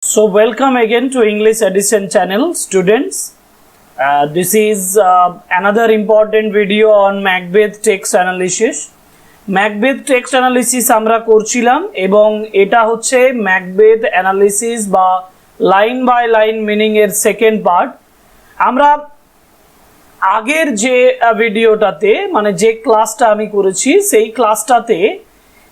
So welcome again to English Edition channel, students. This is another important video on Macbeth text analysis. Macbeth text analysis আমরা করছিলাম এবং এটা হচ্ছে Macbeth analysis বা line by line meaning এর second part. আমরা আগের যে ভিডিওটাতে মানে যে ক্লাসটা আমি করেছি সেই ক্লাসটাতে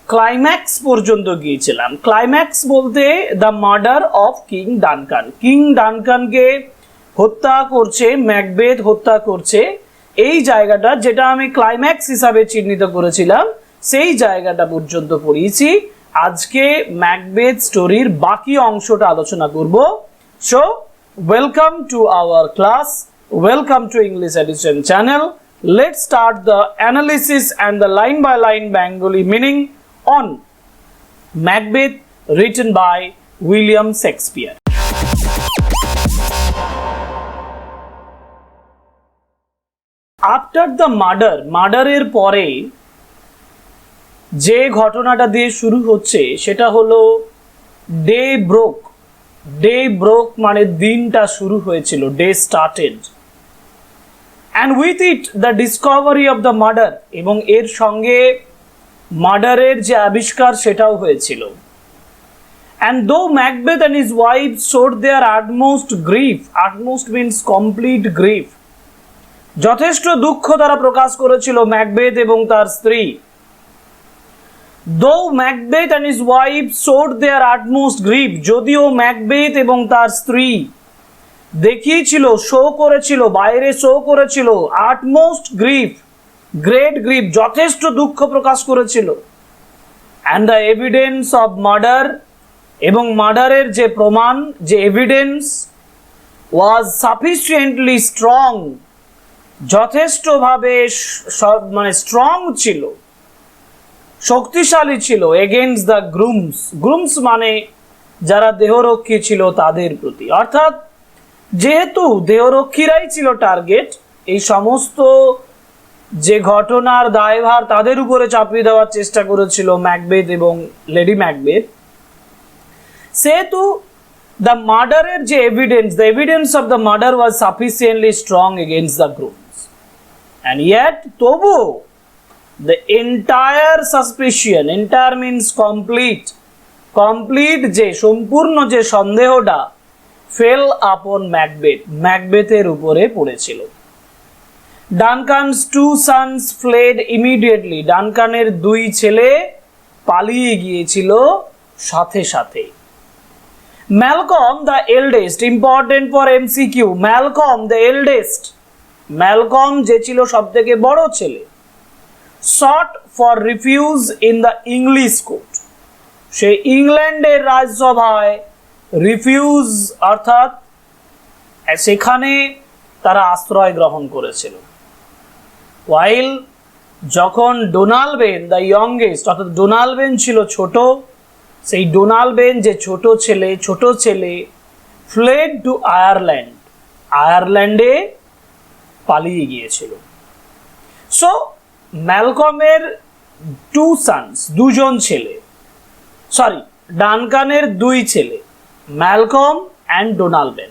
ক্লাইম্যাক্স পর্যন্ত গিয়েছিলাম। ক্লাইম্যাক্স বলতে the murder of king Duncan, king ডানকানকে হত্যা করছে, ম্যাকবেথ হত্যা করছে, এই জায়গাটা যেটা আমি ক্লাইম্যাক্স হিসাবে চিহ্নিত করেছিলাম সেই জায়গাটা পর্যন্ত পড়িয়েছি। আজকে ম্যাকবেথ স্টোরির বাকি অংশটা আলোচনা করব। So welcome to our class, welcome to English edition channel. Let's start the analysis and the line by line Bengali meaning on Macbeth written by William Shakespeare. After the murder এর পরে যে ঘটনাটা দিয়ে শুরু হচ্ছে সেটা হলো ডে ব্রোক মানে দিনটা শুরু হয়েছিল, day started, and with it the discovery of the murder, এবং এর সঙ্গে মার্ডারের যে আবিষ্কার সেটাও হয়েছিল। and though Macbeth and his wife showed their utmost grief, utmost means complete grief, যথেষ্ট দুঃখ তারা প্রকাশ করেছিল ম্যাকবেথ এবং তার স্ত্রী। though Macbeth and his wife showed their utmost grief, যদিও ম্যাকবেথ এবং তার স্ত্রী দেখিয়েছিল, শো করেছিল, বাইরে শো করেছিল utmost grief, গ্রেট গ্রিফ, যথেষ্ট দুঃখ প্রকাশ করেছিল। And the evidence of murder, এবং মার্ডারের যে প্রমাণ, যে এভিডেন্স, ওয়াজ সাফিসিয়েন্টলি স্ট্রং, যথেষ্টভাবে মানে স্ট্রং ছিল, শক্তিশালী ছিল, এগেইনস্ট দ্য গ্রুমস মানে যারা দেহরক্ষী ছিল তাদের প্রতি। অর্থাৎ যেহেতু দেহরক্ষীরাই ছিল টার্গেট, এই সমস্ত যে ঘটনার দায়ভার তাদের উপরে চাপিয়ে দেওয়ার চেষ্টা করেছিল ম্যাকবেথ এবং লেডি ম্যাকবেথ, সেহেতু দ্য মার্ডারের যে evidence, the evidence of the murder was sufficiently strong against the grooms, and yet তবু the entire suspicion, entire means complete যে সম্পূর্ণ যে সন্দেহটা ফেল আপন ম্যাকবেথের উপরে পড়েছিল। Duncan's two sons fled immediately, ডানকানের দুই ছেলে পালিয়ে গিয়েছিল সাথে সাথে। Malcolm the eldest, important for MCQ, Malcolm the eldest, Malcolm যে ছিল সব থেকে বড় ছেলে, sought for refuse in the English court, সে ইংল্যান্ডের রাজসভায় রিফিউজ অর্থাৎ সেখানে তারা আশ্রয় গ্রহণ করেছিল। ওয়াইল যখন ডোনালবেন দ্য ইয়ংগেস্ট, অর্থাৎ ডোনালবেন ছিল ছোট, সেই ডোনালবেন যে ছোট ছেলে ফ্লেড টু আয়ারল্যান্ডে পালিয়ে গিয়েছিল। সো ম্যালকমের টু সানস, দুজন ছেলে, সরি ডানকানের দুই ছেলে, Malcolm and Donalbain.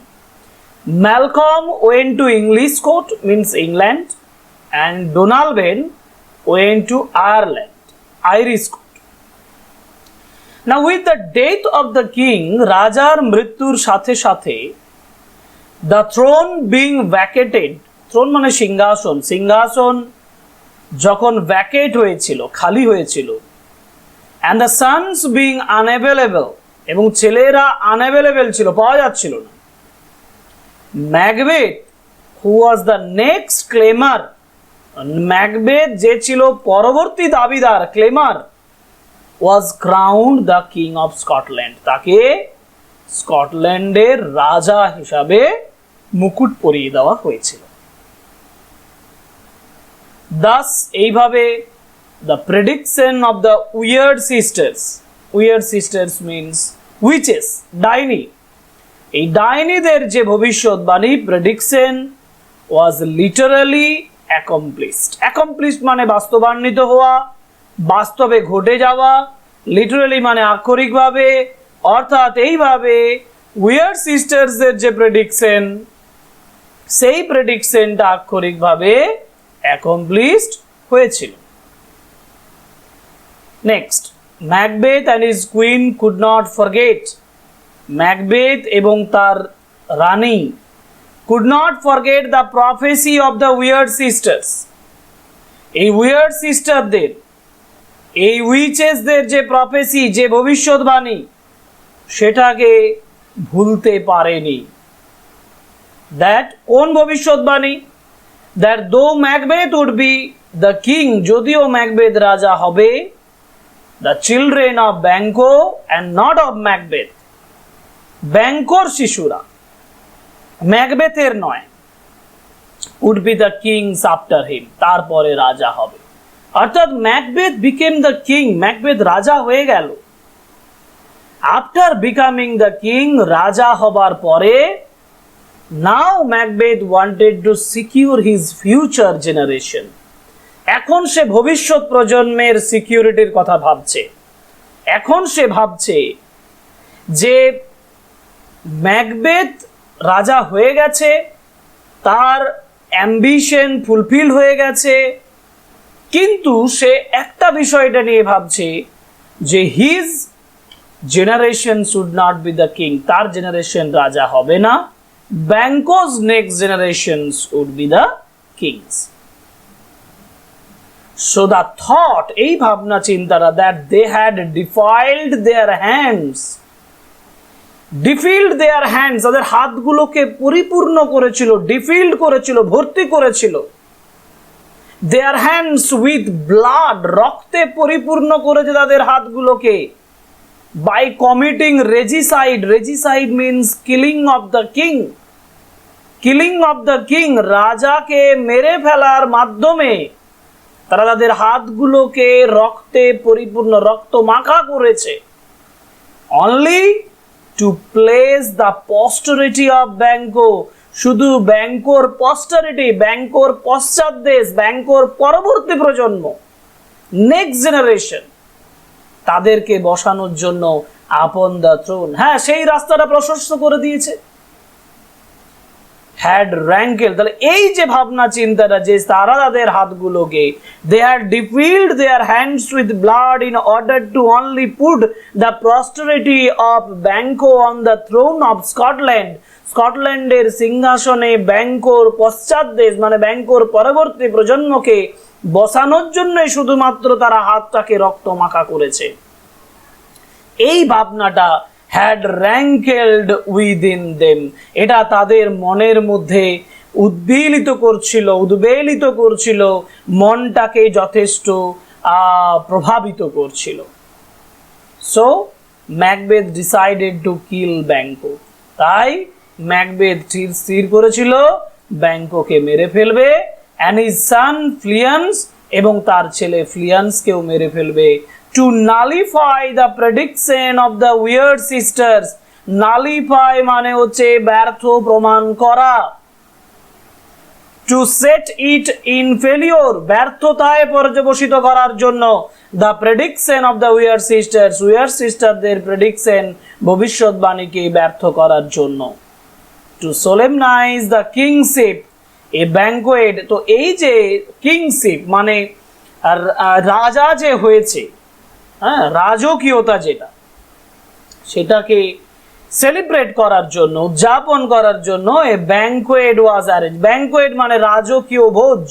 Malcolm went to English court, means England, and Donalbain went to Ireland, Irish court. Now with the death of the king, রাজার মৃত্যুর সাথে সাথে the throne being vacated, throne মানে সিংহাসন যখন ভ্যাকেট হয়েছিল, খালি হয়েছিল, and the sons being unavailable, এবং ছেলেরা unavailable ছিল, পাওয়া যাচ্ছিল না, Macbeth who was the next claimer, Macbeth যে ছিল পরবর্তী দাবিদার, ক্লেমার, was crowned the king of Scotland, তাকে স্কটল্যান্ডের রাজা হিসাবে মুকুট পরিয়ে দেওয়া হয়েছিল। thus এইভাবে the prediction of the weird sisters means witches, ডাইনি, এই ডাইনিদের যে ভবিষ্যৎবাণী প্রেডিকশন ওয়াজ লিটারালি অ্যাকমপ্লিশড মানে বাস্তবান্বিত হওয়া, বাস্তবে ঘটে যাওয়া, লিটারালি মানে আক্ষরিকভাবে, অর্থাৎ এইভাবে উইয়ার সিস্টার্স এর যে প্রেডিকশন, সেই প্রেডিকশনটা আক্ষরিকভাবে অ্যাকমপ্লিশড হয়েছিল। Next, Macbeth and his queen could not forget. Macbeth এবং তার রানী could not forget the prophecy of the weird sisters. এই উইয়ার্ড সিস্টারদের, এই উইচেসদের যে প্রফেসি, যে ভবিষ্যৎবাণী, সেটাকে ভুলতে পারেনি। দ্যাট, কোন ভবিষ্যৎবাণী? That though Macbeth would be the king, যদিও ম্যাকবেথ রাজা হবে, the children of Banquo and not of Macbeth, ব্যাংকোর শিশুরা, ম্যাকবেথের নয়, would be the kings after him, তারপরে রাজা হবে। অর্থাৎ Macbeth became the king, Macbeth রাজা হয়ে গেল। আফটার বিকামিং দ্য কিং, রাজা হবার পরে, now Macbeth wanted to secure his future generation. এখন সে ভবিষ্যৎ প্রজন্মের সিকিউরিটির কথা ভাবছে। এখন সে ভাবছে যে ম্যাকবেথ রাজা হয়ে গেছে, তার অ্যাম্বিশন ফুলফিল হয়ে গেছে, কিন্তু সে একটা বিষয়টা নিয়ে ভাবছে যে his generation should not be the king, তার জেনারেশন রাজা হবে না, Banquo's next generations would be the kings. So the thought, এই ভাবনা চিন্তাটা, that they had defiled their hands, defiled their hands, তাদের হাতগুলোকে পরিপূর্ণ করেছিল, ডিফিল্ড করেছিল, ভর্তি করেছিল, দেয়ার হ্যান্ডস উইথ ব্লাড, রক্তে পরিপূর্ণ করেছে তাদের হাতগুলোকে, by committing regicide, regicide means killing of the king, killing of the king, রাজাকে মেরে ফেলার মাধ্যমে তারা তাদের হাতগুলোকে রক্তে পরিপূর্ণ, রক্ত মাখা করেছে। Only to place the posterity of Banquo, শুধু ব্যাংকোর পস্টারিটি, ব্যাংকোর পশ্চাৎ দেশ, ব্যাংকোর পরবর্তী প্রজন্ম, নেক্সট জেনারেশন, তাদেরকে বসানোর জন্য আপন দ্য থ্রোন, হ্যাঁ সেই রাস্তাটা প্রশস্ত করে দিয়েছে। হ্যাড র্যাঙ্কেল, তাহলে এই যে ভাবনা চিন্তাটা, যে তারা তাদের হাতগুলোকে, they had defiled their hands with blood in order to only put the posterity of Banquo on the throne of Scotland, স্কটল্যান্ডের সিংহাসনে ব্যাংকোর পশ্চাৎ দেশ মানে ব্যাংকোর পরবর্তী প্রজন্মকে বসানোর জন্যই শুধুমাত্র তারা হাতটাকে রক্ত মাখা করেছে। এই ভাবনাটা had rankled within them, এটা তাদের মনের মধ্যে উদ্বেলিত করছিল, মনটাকে যথেষ্ট প্রভাবিত করছিল। So Macbeth decided to kill Banquo, তাই ম্যাকবেথ স্থির করেছিল ব্যাংকোকে মেরে ফেলবে, and his son ফ্লিয়ান্স, এবং তার ছেলে ফ্লিয়ান্সকেও মেরে ফেলবে। To nullify the prediction of the weird sisters, nullify মানে হচ্ছে ব্যর্থ প্রমাণ করা, to set it in failure, ব্যর্থতায় পর্যবসিত করার জন্য, the prediction of the weird sisters, weird sisterদের prediction, ভবিষ্যৎবাণীকে ব্যর্থ করার জন্য, to solemnize the kingship, a banquet, তো এই যে কিংশিপ মানে রাজা যে হয়েছে, হ্যাঁ রাজকীয়তা যেটা, সেটাকে সেলিব্রেট করার জন্য, উদযাপন করার জন্য এ ব্যাংকোয়েট ওয়াজ অ্যারেঞ্জ, ব্যাংকোয়েট মানে রাজকীয় ভোজ,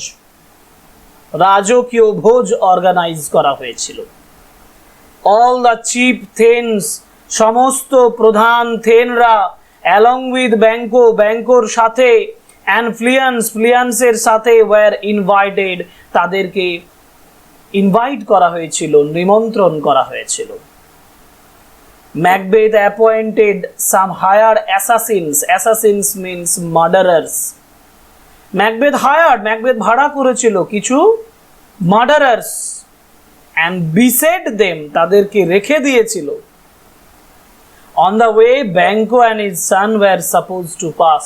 রাজকীয় ভোজ অর্গানাইজ করা হয়েছিল। অল দ্য চিফ থেনস, সমস্ত প্রধান থেনরা, অ্যালং উইথ ব্যাংকো, ব্যাংকোর সাথে, অ্যান্ড ফ্লিয়ান্স, ফ্লিয়ান্সের সাথে, ওয়ার ইনভাইটেড, তাদেরকে ইনভাইট করা হয়েছিল, নিমন্ত্রণ করা হয়েছিল। Macbeth appointed some hired assassins, assassins means murderers, Macbeth hired, Macbeth ভাড়া করেছিল কিছু মার্ডারার্স, অ্যান্ড বিসেট দেম, তাদেরকে রেখে দিয়েছিল। On the way Banquo and his son were supposed to pass,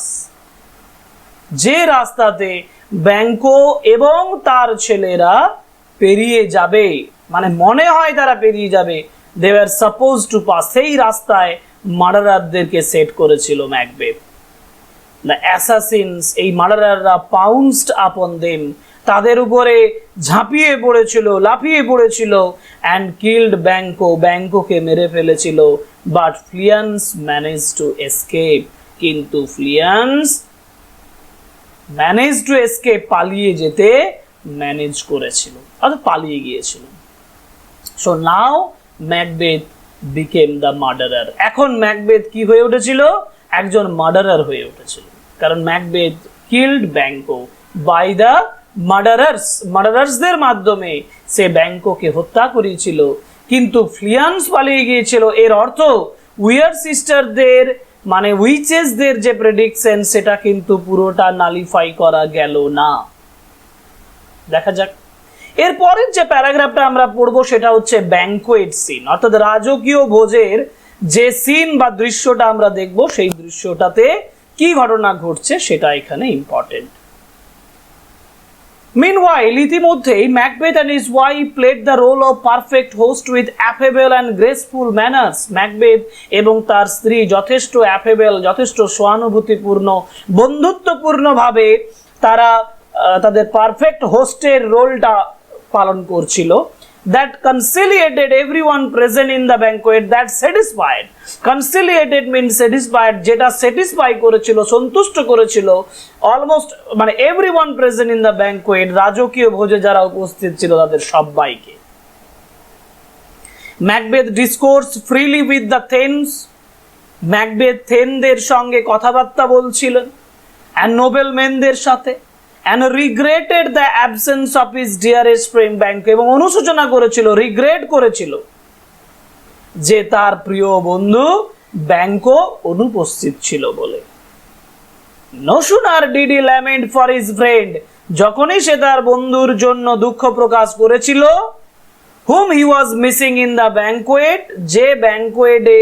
যে রাস্তাতে ব্যাংকো এবং তার ছেলেরা পেরিয়ে যাবে, মানে মনে হয় তারা পেরিয়ে যাবে, they were supposed to pass, সেই রাস্তায় মার্ডারারদেরকে সেট করেছিল ম্যাকবেথ। দ্য অ্যাসাসিনস, এই মার্ডারাররা পাউন্সড আপন দেম, তাদের উপরে ঝাঁপিয়ে পড়েছিল, লাফিয়ে পড়েছিল, অ্যান্ড কিল্ড ব্যাংকো, ব্যাংকোকে মেরে ফেলেছিল। বাট ফ্লিয়ান্স ম্যানেজ টু এসকেপ, কিন্তু ফ্লিয়ান্স ম্যানেজ টু এসকেপ, পালিয়ে যেতে ম্যানেজ করেছিল, অর্থাৎ পালিয়ে গিয়েছিল। So now Macbeth became the murderer. এখন ম্যাকবেথ কি হয়ে উঠেছিল? একজন মার্ডারার হয়ে উঠেছিল, কারণ Macbeth killed Banquo by the murderers, মার্ডারার্সদের মাধ্যমে সে ব্যাংকোকে হত্যা করেছিল। কিন্তু ফ্লিয়ান্স পালিয়ে গিয়েছিল। এর অর্থ উইয়ার সিস্টারদের মানে উইচেসদের যে প্রেডিকশন সেটা কিন্তু পুরোটা নালিফাই করা গেল না। দেখা যাক এরপরের যে প্যারাগ্রাফটা আমরা পড়বো সেটা হচ্ছে ব্যাংকোয়েট সিন, অর্থাৎ রাজকীয় ভোজের যে সিন বা দৃশ্যটা আমরা দেখব, সেই দৃশ্যটাতে কি ঘটনা ঘটছে সেটা এখানে ইম্পর্টেন্ট। Meanwhile, ইতিমধ্যেই Macbeth and his wife played the role of perfect host with affable and graceful manners. Macbeth এবং তার স্ত্রী যথেষ্ট অ্যাফেবল, যথেষ্ট সহানুভূতিপূর্ণ, বন্ধুত্বপূর্ণভাবে তারা তাদের পারফেক্ট হোস্টের রোলটা পালন করছিল। That conciliated everyone present in the banquet, that satisfied, conciliated means satisfied, যেটা স্যাটিসফাই করেছিল, সন্তুষ্ট করেছিল অলমোস্ট মানে everyone present in the banquet, রাজকীয় ভোজে যারা উপস্থিত ছিল তাদের সবাইকে। Macbeth discoursed freely with the Thanes, Macbeth থেনদের সঙ্গে কথাবার্তা বলছিলেন and noblemenদের সাথে, and regretted the absence of his dearest friend Banco, এবং অনুশোচনা করেছিল, রিগ্রেট করেছিল যে তার প্রিয় বন্ধু ব্যাংকো অনুপস্থিত ছিল বলে। No sooner did he lament for his friend, যখনই সে তার বন্ধুর জন্য দুঃখ প্রকাশ করেছিল, whom he was missing in the banquet, যে ব্যাংকোয়েটে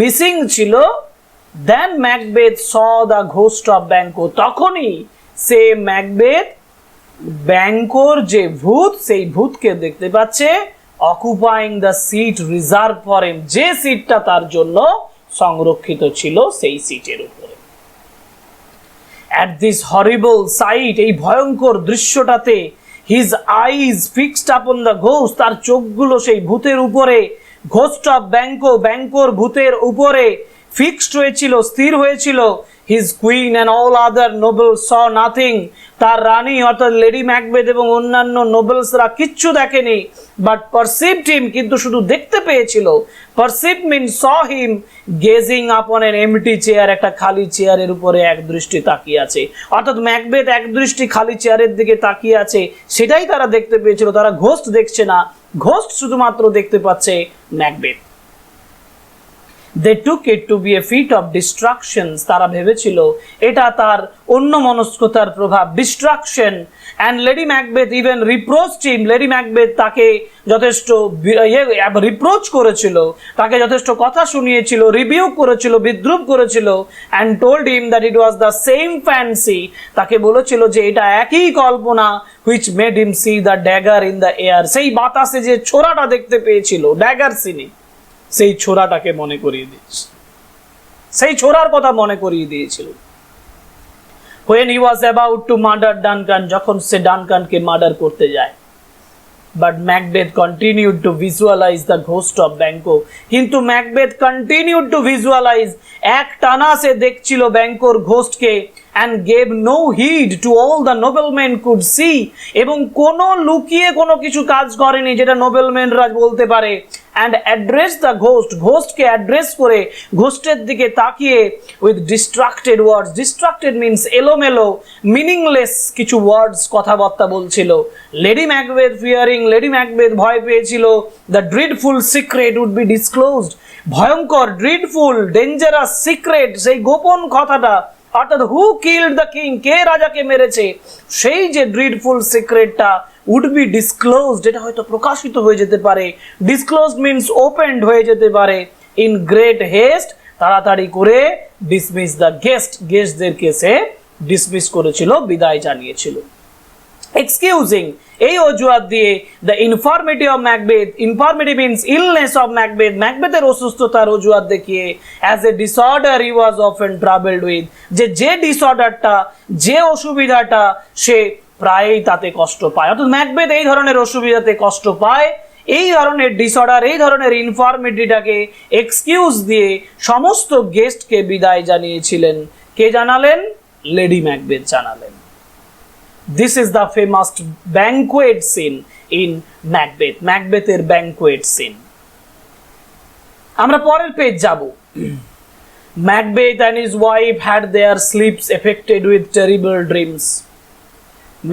মিসিং ছিল, then Macbeth saw the ghost of Banco, তখনই সে ম্যাকবেথ ব্যাংকোর যে ভূত, সেই ভূতকে দেখতে পাচ্ছে, occupying the seat reserve for him, যে সিটটা তার জন্য সংরক্ষিত ছিল সেই সিটের উপরে। অ্যাট দিস হরিবল সাইট, এই ভয়ঙ্কর দৃশ্যটাতে, his eyes fixed upon the ghost, তার চোখগুলো সেই ভূতের উপরে, ঘোস্ট অফ ব্যাংকো, ব্যাংকোর ভূতের উপরে ফিক্সড হয়েছিল, স্থির হয়েছিল। His queen and all other nobles saw nothing, তার রানী অর্থাৎ লেডি ম্যাকবেথ এবং অন্যান্য নোবেলসরা কিচ্ছু দেখেনি, বাট পারসিভড হিম, কিন্তু শুধু দেখতে পেয়েছিল। Perceived means saw him gazing upon an empty chair, একটা খালি চেয়ারের উপরে এক দৃষ্টি তাকিয়ে আছে, অর্থাৎ ম্যাকবেথ এক দৃষ্টি খালি চেয়ারের দিকে তাকিয়ে আছে, সেটাই তারা দেখতে পেয়েছিল। তারা ঘোস্ট দেখছে না, ঘোস্ট শুধুমাত্র দেখতে পাচ্ছে Macbeth. They took it to be a feat of destruction, তারা ভেবেছিল এটা তার অন্যমনস্কতার প্রভাব, distraction. and Lady Macbeth even reproached him, Lady Macbeth তাকে যথেষ্ট রিপ্রোচ করেছিল, তাকে যথেষ্ট কথা শুনিয়েছিল, রিভিউ করেছিল, বিদ্রুপ করেছিল, and told him that it was the same fancy, তাকে বলেছিল যে এটা একই কল্পনা, which made him see the dagger in the air, সেই বাতাসে যে ছোরাটা দেখতে পেয়েছিল, ড্যাগার সিনে, সেই ছোরাটাকে মনে করিয়ে দিয়েছে, সেই ছোরার কথা মনে করিয়ে দিয়েছিল। when he was about to murder Duncan, যখন সে ডানকানকে মার্ডার করতে যায়। but Macbeth continued to visualize the ghost of Banco, কিন্তু ম্যাকবেথ continued to visualize, এক টানা সে দেখছিল ব্যাংকোর ঘোস্টকে, and gave no heed to all the noblemen could see, এবং কোনো লুকিয়ে কোনো কিছু কাজ করেনি যেটা নোবেলম্যানরা বলতে পারে। and address the ghost, ঘোস্টকে অ্যাড্রেস করে, ঘোস্টের দিকে তাকিয়ে, with distracted words, distracted means এলোমেলো, মিনিংলেস কিছু ওয়ার্ডস, কথাবার্তা বলছিল। Lady Macbeth fearing, lady Macbeth ভয় পেয়েছিল, the dreadful secret would be disclosed, ভয়ঙ্কর, dreadful, dangerous secret, সেই গোপন কথাটা, অর্থাৎ হু কিল্ড দ্য কিং, কে রাজাকে মেরেছে, সেই যে ড্রিডফুল সিক্রেটটা উড বি ডিসক্লোজড, এটা হয়তো প্রকাশিত হয়ে যেতে পারে। ডিসক্লোজড মিন্স ওপেনড হয়ে যেতে পারে। ইন গ্রেট হেস্ট, তাড়াতাড়ি করে, ডিসমিস দ্য গেস্ট, গেস্টদেরকে সে ডিসমিস করেছিল, বিদায় জানিয়েছিল। এক্সকিউজিং, এই অজুহাত দিয়ে the infirmity of Macbeth, infirmity means illness of Macbeth, ম্যাকবেথের অসুস্থতার অজুহাত দেখিয়ে as a disorder he was often travelled with, যে ডিসঅর্ডারটা, যে অসুবিধাটা সে প্রায়ই তাতে কষ্ট পায়, অর্থাৎ ম্যাকবেথ এই ধরনের অসুবিধাতে কষ্ট পায়, এই ধরনের ডিসঅর্ডার, এই ধরনের ইনফরমিটিটাকে এক্সকিউজ দিয়ে সমস্ত গেস্টকে বিদায় জানিয়েছিলেন। কে জানালেন? লেডি ম্যাকবেথ জানালেন। This is the famous banquet scene in Macbeth, ম্যাকবেথের banquet scene। আমরা পরের পেজ যাব। Macbeth and his wife had their sleeps affected with terrible dreams।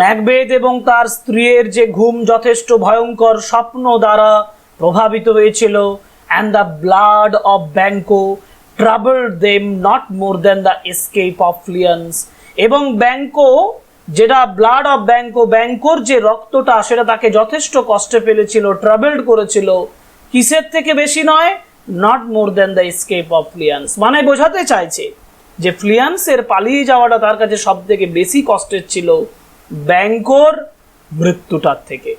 Macbeth এবং তার স্ত্রীর যে ঘুম যথেষ্ট ভয়ঙ্কর স্বপ্ন দ্বারা প্রভাবিত হয়েছিল। and the blood of Banquo troubled them not more than the escape of Fleance। এবং ব্যাংকো, যেটা ব্লাড অফ ব্যাংকো, ব্যাংকোর যে রক্তটা সেটা তাকে যথেষ্ট কষ্টে ফেলেছিল, ট্রাভেলড করেছিল। কিসের থেকে বেশি নয়? Not more than the escape of Fleance, মানে বোঝাতে চাইছে যে ফ্লিয়ান্সের পালিয়ে যাওয়াটা তার কাছে সব থেকে বেশি কষ্টের ছিল ব্যাংকোর মৃত্যুটার থেকে।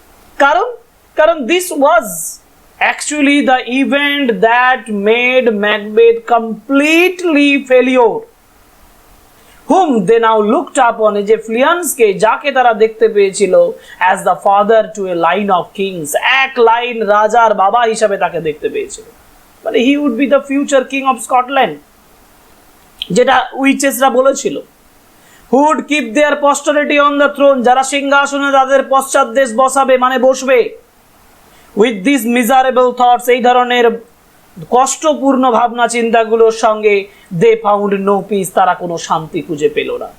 কারণ this was actually the event that made Macbeth completely failure, whom they now looked upon, যে ফ্লিয়ান্সকে, যাকে তারা দেখতে পেয়েছিল as the father to a line of kings, এক লাইন রাজার বাবা হিসাবে তাকে দেখতে পেয়েছিল, মানে he would be the future king of Scotland, যেটা উইচেসরা বলেছিল। who would keep their posterity on the throne, যারা সিংহাসনে তাদের পশ্চাৎদেশ বসাবে, মানে বসবে। with these miserable thoughts, এই ধরনের কষ্টপূর্ণ ভাবনা চিন্তাগুলোর সঙ্গে they found no peace, তারা কোনো শান্তি খুঁজে পেল না।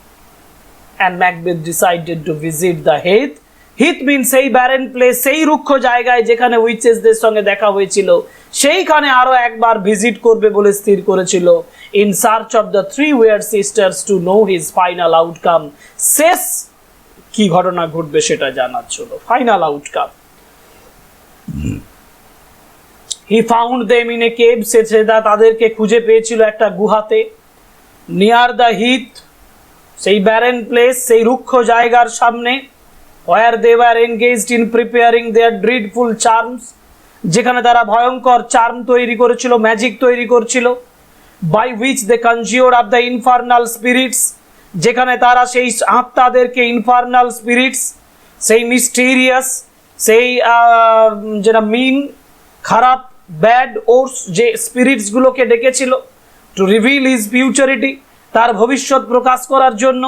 and Macbeth decided to visit the Heath, Heath means সেই barren place, সেই রুক্ষ জায়গায় যেখানে উইচেসদের সঙ্গে দেখা হয়েছিল, সেইখানে আরো একবার ভিজিট করবে বলে স্থির করেছিল। in search of the three weird sisters to know his final outcome, শেষ কি ঘটনা ঘটবে সেটা জানার জন্য, final outcome. He found them in a cave, সেটা তাদেরকে খুঁজে পেয়েছিল একটা গুহাতে। near the heath, সেই barren place, সেই রুক্ষ জায়গার সামনে, where they were engaged in preparing their dreadful charms, যেখানে তারা ভয়ঙ্কর চার্ম তৈরি করেছিল, ম্যাজিক তৈরি করছিল। by which they conjured up the infernal spirits, যেখানে তারা সেই আত্মাদেরকে, ইনফার্নাল স্পিরিটস, সেই মিস্টেরিয়াস, সেই যেটা মিন, খারাপ, ব্যাড ওর্স, যে স্পিরিটস গুলোকে ডেকেছিল টু রিভিল হিজ ফিউচারিটি, তার ভবিষ্যৎ প্রকাশ করার জন্য।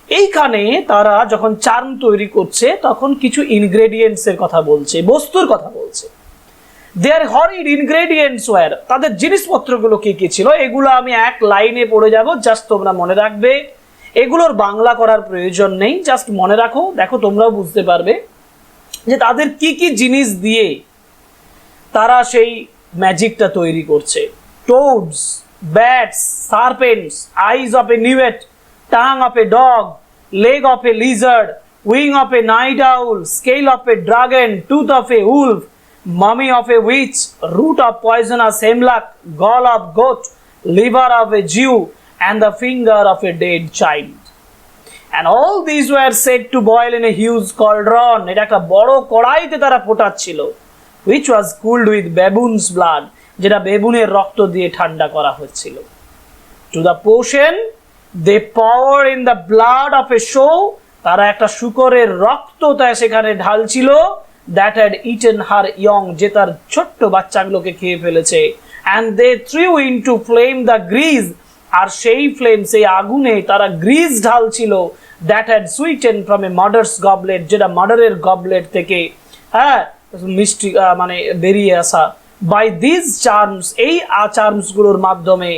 এইখানে তারা যখন চার্ম তৈরি করছে তখন কিছু ইনগ্রেডিয়েন্টস এর কথা বলছে, বস্তুর কথা বলছে। দেয়ার হরিড ইনগ্রেডিয়েন্টস ওয়ার, তাদের জিনিসপত্রগুলো কি কি ছিল এগুলো আমি এক লাইনে পড়ে যাব, জাস্ট তোমরা মনে রাখবে, এগুলোর বাংলা করার প্রয়োজন নেই, জাস্ট মনে রাখো, দেখো তোমরাও বুঝতে পারবে যে তাদের কি কি জিনিস দিয়ে তারা সেই ম্যাজিকটা তৈরি করছে। Toads, bats, serpents, eyes of a newt, tongue of a dog, leg of a lizard, wing of a night owl, scale of a dragon, tooth of a wolf, mummy of a witch, root of poisonous hemlock, gall of goat, liver of a Jew, and the finger of a dead child. And all these were set to boil in a huge cauldron, এটা একটা বড় কড়াইতে তারা ফোটাচ্ছিল, which was cooled with baboon's blood, যেটা বেবুনের রক্ত দিয়ে ঠান্ডা করা হচ্ছিল। To the potion they poured in the blood of a show, তারা একটা শূকরের রক্ত তাই সেখানে ঢালছিল, that had eaten her young, যে তার ছোট্ট বাচ্চাগুলোকে খেয়ে ফেলেছে। and they threw into flame the grease, আর সেই ফ্লেম, সেই আগুনে তারা grease ঢালছিল, that had sweetened from a mother's goblet, যেটা মাদারের গবলেট থেকে মিষ্টি মানে বেরিয়ে আসা। by these charms, এই চার্মস গুলোর মাধ্যমে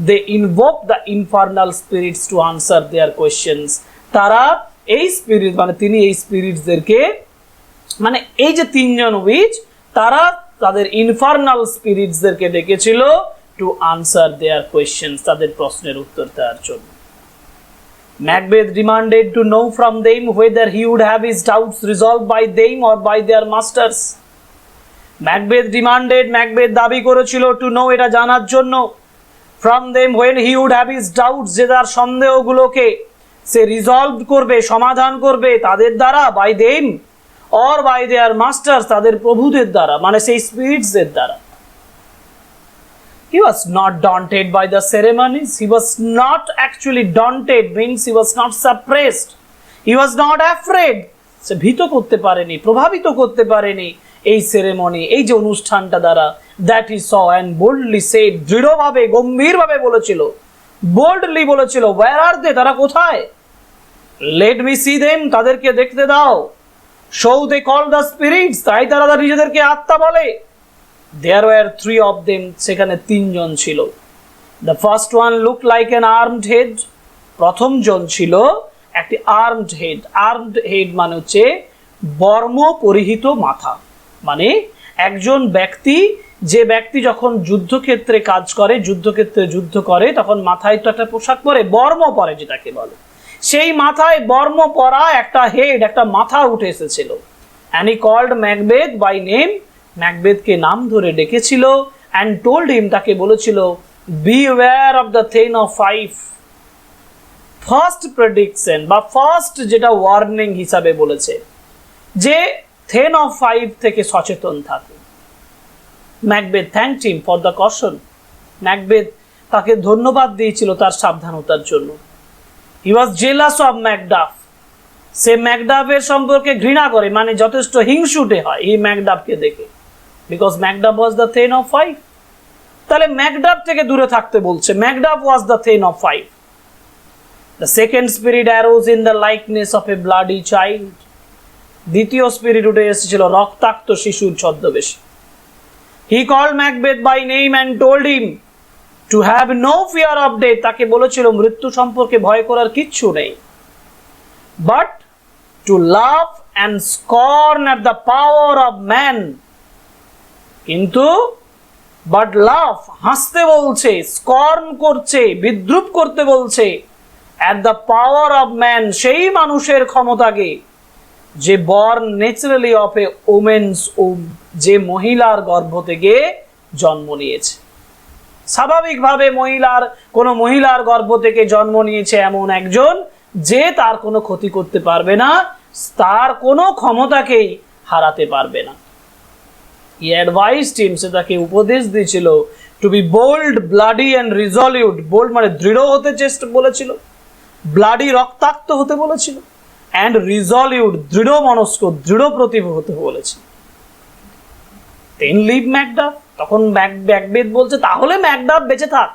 they invoke the infernal spirits to answer their questions, তারা এই স্পিরিট মানে তিনি এই স্পিরিটসদেরকে, মানে এই যে তিনজন উইচ, তারা তাদের ইনফার্নাল স্পিরিটসদেরকে ডেকেছিল টু আনসার দেয়ার কোয়েশ্চেনস, তাদের প্রশ্নের উত্তর দেওয়ার জন্য। Macbeth demanded to know from them whether he would have his doubts resolved by them or by their masters. Macbeth demanded, Macbeth দাবি করেছিল টু নো, এটা জানার জন্য, from them when he would have his doubts, যে তার সন্দেহগুলোকে, সে resolve করবে, সমাধান করবে তাদের দ্বারা, by them or by their masters, তাদের প্রভুদের দ্বারা, মানে সেই স্পিরিটসদের দ্বারা। He was not daunted by the ceremonies. He was not actually daunted, means he was not suppressed. He was not afraid. সে ভীত করতে পারেনি, প্রভাবিত করতে পারেনি এই সেরেমনি, এই যে অনুষ্ঠানটা দ্বারা। That he saw and boldly said, দৃঢ়ভাবে গম্ভীরভাবে বলেছিল, বোল্ডলি বলেছিল, ওয়্যার আর দে, তারা কোথায়? লেট মি সি দেম, তাদেরকে দেখতে দাও। Show they call the spirits, তাই তারা নিজেদেরকে আত্মা বলে। দেয়ার ওয়্যার 3 of them, সেখানে 3 জন ছিল। The first one look like an armed head, প্রথম জন ছিল একটি আর্মড হেড। আর্মড হেড মানে হচ্ছে বর্ম পরিহিত মাথা, মানে একজন ব্যক্তি, যে ব্যক্তি যখন যুদ্ধক্ষেত্রে কাজ করে, যুদ্ধক্ষেত্রে যুদ্ধ করে, তখন মাথায় তো একটা পোশাক পরে, বর্ম পরে যেটাকে বলে, সেই মাথায় বর্ম পরা একটা হেড, একটা মাথা উঠে এসেছিল। And he called Macbeth by name, ম্যাকবেথকে নাম ধরে ডেকেছিল। অ্যান্ড টোল্ড হিম, তাকে বলেছিল, beware of the thane of 5। First prediction বা ফার্স্ট যেটা ওয়ার্নিং হিসাবে বলেছে যে থেন অফ 5 থেকে সচেতন থাকে। Macbeth thanked him for the caution, Macbeth তাকে ধন্যবাদ দিয়েছিল তার সাবধানতার জন্য। He was jealous of Macduff, সে ম্যাকডাফের সম্পর্কে ঘৃণা করে, মানে যথেষ্ট হিংসুটে হয় এই ম্যাকডাফকে দেখে, because Macduff was the thane of 5। তাহলে ম্যাকডাফ থেকে দূরে থাকতে বলছে, Macduff was the thane of 5। The second spirit arose in the likeness of a bloody child, দ্বিতীয় স্পিরিট উঠে এসেছিল রক্তাক্ত শিশুর ছদ্মবেশে। He called Macbeth by name and told him to have no fear of death, তাকে বলেছিল মৃত্যু সম্পর্কে ভয় করার কিচ্ছু নেই, but to laugh and scorn at the power of man, কিন্তু but laugh, হাসতে বলছে, স্কর্ন করছে, বিদ্রুপ করতে বলছে, at the power of man, সেই মানুষের ক্ষমতাকে যে born naturally of a woman's womb, যে মহিলার গর্ভ থেকে জন্ম নিয়েছে, স্বাভাবিকভাবে কোন মহিলার গর্ভ থেকে জন্ম নিয়েছে এমন একজন যে তার কোনো ক্ষতি করতে পারবে না, তার কোনো ক্ষমতাকেই হারাতে পারবে না। He advised him, সে তাকে উপদেশ দিয়েছিল, to be bold, bloody and resolute, bold মানে দৃঢ় হতে বলেছিল, ব্লাডি রক্তাক্ত হতে বলেছিল, and resolute দৃঢ় মনস্ক, দৃঢ় প্রতিভ হতে বলেছিল। then leave Macduff, তখন ম্যাকবেথ বলছে তাহলে ম্যাকডাফ বেঁচে থাক।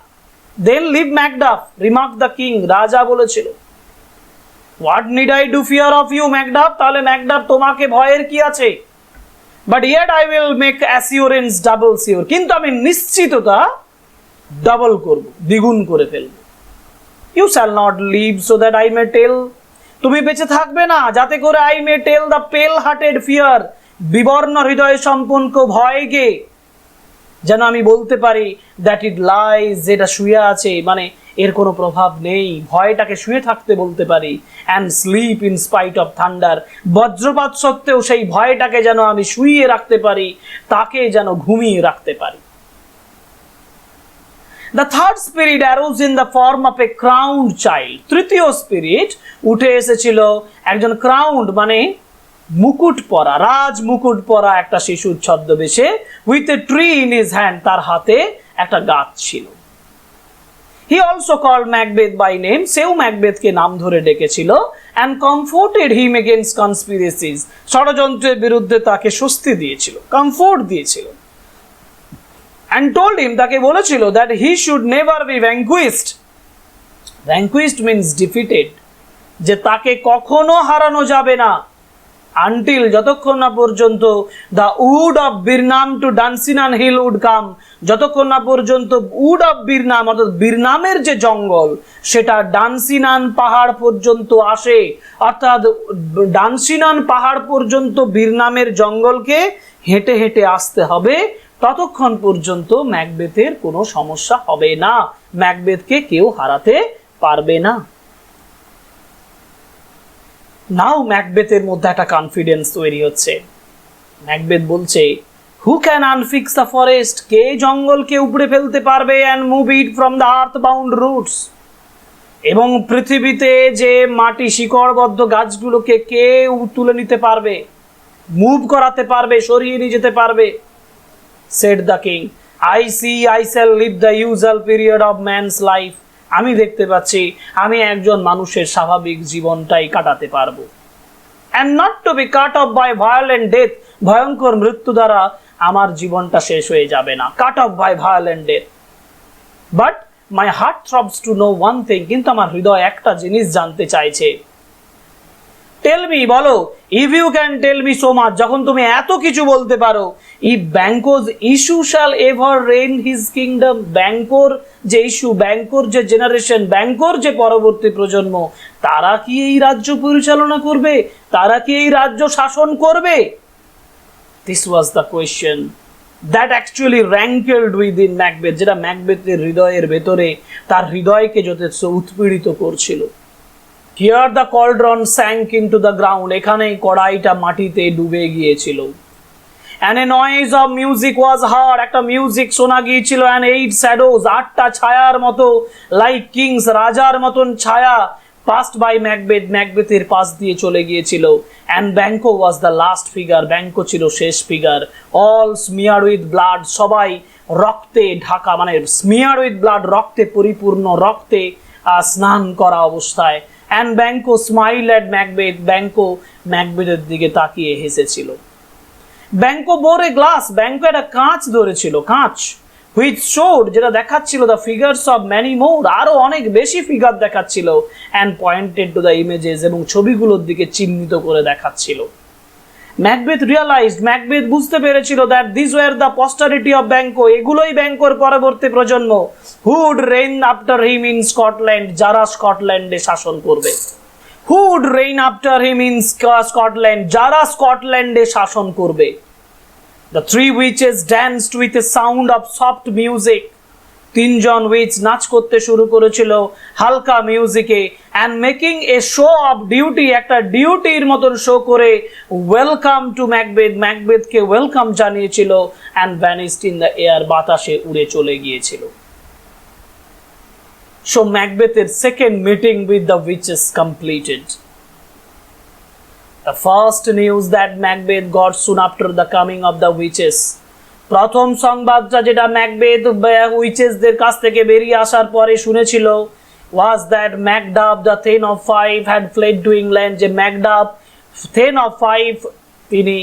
then leave Macduff, remarked the king, রাজা বলেছিল। what need I do fear of you Macduff, তাহলে ম্যাকডাফ তোমাকে ভয়ের কি আছে? but yet I will make assurance double sure, কিন্তু আমি নিশ্চিততা ডাবল করব, দ্বিগুণ করে ফেলব। you shall not live so that I may tell, তুমি বেঁচে থাকবে না যাতে করে I may tell the pale hearted fear, বিবর্ণ হৃদয় সম্পন্ন ভয়কে যেন আমি বলতে পারি, that it lies, যেটা শুয়ে আছে, মানে এর কোনো প্রভাব নেই, ভয়টাকে শুয়ে থাকতে বলতে পারি, and sleep in spite of thunder, বজ্রপাত সত্ত্বেও সেই ভয়টাকে যেন আমি শুইয়ে রাখতে পারি, তাকে যেন ঘুমিয়ে রাখতে পারি। The third spirit arose in the form of a crowned child, তৃতীয় স্পিরিট উঠে এসেছিল একজন ক্রাউন্ড মানে মুকুট পরা, রাজ মুকুট পরা একটা শিশুর ছদ্মবেশে, with a tree in his hand, তার হাতে একটা গাছ ছিল। He also called Macbeth by name, সেও ম্যাকবেথকে নাম ধরে ডেকেছিল, and comforted him against conspiracies, ষড়যন্ত্রের বিরুদ্ধে তাকে স্বস্তি দিয়েছিল, কমফোর্ট দিয়েছিল। and told him, তাকে বলেছিল, that he should never be vanquished, vanquished means defeated, যে তাকে কখনো হারানো যাবে না, until যতক্ষণ না পর্যন্ত the wood of Birnam to Dunsinane hill would come, যতক্ষণ না পর্যন্ত wood of Birnam অর্থাৎ বীরনামের যে জঙ্গল সেটা ডানসিনান পাহাড় পর্যন্ত আসে, অর্থাৎ ডানসিনান পাহাড় পর্যন্ত বীরনামের জঙ্গলকে হেঁটে হেঁটে আসতে হবে, ততক্ষণ পর্যন্ত ম্যাকবেথের কোনো সমস্যা হবে না, ম্যাকবেথকে কেউ হারাতে পারবে না। নাও ম্যাকবেথের মধ্যে একটা কনফিডেন্স তৈরি হচ্ছে। ম্যাকবেথ বলছে, হু ক্যান আনফিক্স দ্য ফরেস্ট, কে জঙ্গলকে উপড়ে ফেলতে পারবে, and move it from the earth bound roots, এবং পৃথিবীতে যে মাটি শিকড়বদ্ধ গাছগুলোকে কেউ তুলে নিতে পারবে, মুভ করাতে পারবে, সরিয়ে নিয়ে যেতে পারবে? Said the king, I see I shall live the usual period of man's life. আমি দেখতে পাচ্ছি আমি একজন মানুষের স্বাভাবিক জীবনটাই কাটাতে পারবো। And not to be cut off by violent death, ভয়ঙ্কর মৃত্যু দ্বারা আমার জীবনটা শেষ হয়ে যাবে না, cut off by violent death. But my heart throbs to know one thing, কিন্তু আমার হৃদয় একটা জিনিস জানতে চাইছে। টেল মি, বলো, if you can tell me so much, যখন তুমি এত কিছু বলতে পারো, if Banquo's issue shall ever reign his kingdom, ব্যাংকোর যে ইস্যু, ব্যাংকোর যে জেনারেশন, ব্যাংকোর যে পরবর্তী প্রজন্ম, তারা কি এই রাজ্য পরিচালনা করবে? তারা কি এই রাজ্য শাসন করবে? This was the question that actually rankled within Macbeth, যেটা ম্যাকবেথের হৃদয়ের ভেতরে, তার হৃদয়কে যথেষ্ট উৎপীড়িত করছিল। Here the cauldron sank into the ground, এখানেই কড়াইটা মাটিতে ডুবে গিয়েছিল। And a noise of music was heard, একটা মিউজিক শোনা গিয়েছিল। And 8 shadows, 8টা ছায়ার মতো, like kings, রাজার মতন ছায়া, passed by Macbeth, ম্যাকবেথের পাশ দিয়ে চলে গিয়েছিল। And Banquo was the last figure, Banquo ছিল শেষ figure. All smeared with blood, সবাই রক্তে ঢাকা, মানে smeared with blood, রক্তে পরিপূর্ণ, রক্তে স্নান করা অবস্থায়। And Banquo smiled at Macbeth, Banquo ম্যাকবেথের দিকে তাকিয়ে হেসেছিল। Banquo bore a glass, Banquo একটা কাঁচ ধরেছিল, কাঁচ, which showed, যেটা দেখাচ্ছিল the figures of many more, আরো অনেক বেশি ফিগার দেখাচ্ছিল। And pointed to the images, এবং ছবিগুলোর দিকে চিহ্নিত করে দেখাচ্ছিল। ম্যাকবেথ রিয়ালাইজড, ম্যাকবেথ বুঝতে পেরেছিল that these were the posterity of Banquo, এগুলোই ব্যাংকোর পরবর্তী প্রজন্ম, who would reign after him in Scotland, যারা স্কটল্যান্ডে শাসন করবে। who would reign after him in Scotland, যারা স্কটল্যান্ডে শাসন করবে। The three witches danced with a sound of soft music, তিনজন উইচ নাচ করতে শুরু করেছিল হালকা মিউজিকে। And making a show of duty, একটা ডিউটির মতন শো করে ওয়েলকাম টু ম্যাকবেথ, ম্যাকবেথকে ওয়েলকাম জানিয়েছিল। And vanished in the air, বাতাসে উড়ে চলে গিয়েছিল। সো ম্যাকবেথের second meeting with the witches completed. The first news that Macbeth got soon after the coming of the witches, প্রথম সংবাদটা যেটা ম্যাকবেথ উইচেসদের কাছ থেকে বেরিয়ে আসার পরে শুনেছিল, was that Macduff the Thane of Five had fled to England, যে Macduff Thane of Five তিনি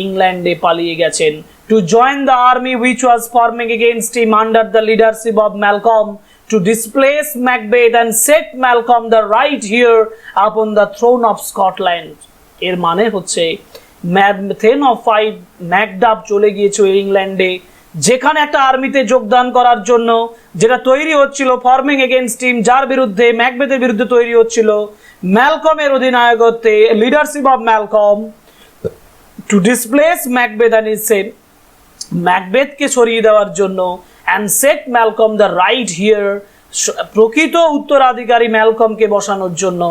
ইংল্যান্ডে পালিয়ে গেছেন, to join the army which was forming against him under the leadership of Malcolm, to displace Macbeth and set Malcolm the right heir upon the throne of Scotland। এর মানে হচ্ছে Thane of Five, Macduff চলে গিয়েছিল ইংল্যান্ডে, যেখানে একটা আর্মিতে যোগদান করার জন্য, যেটা তৈরি হচ্ছিল ফর্মিং এগেইনস্ট হিম, যার বিরুদ্ধে, ম্যাকবেথের বিরুদ্ধে তৈরি হচ্ছিল, ম্যালকমের অধিনায়কত্বে, leadership of Malcolm, to displace Macbeth and his set, ম্যাকবেথকে সরিয়ে দেওয়ার জন্য, and set Malcolm the right heir, প্রকৃত উত্তরাধিকারী ম্যালকমকে বসানোর জন্য,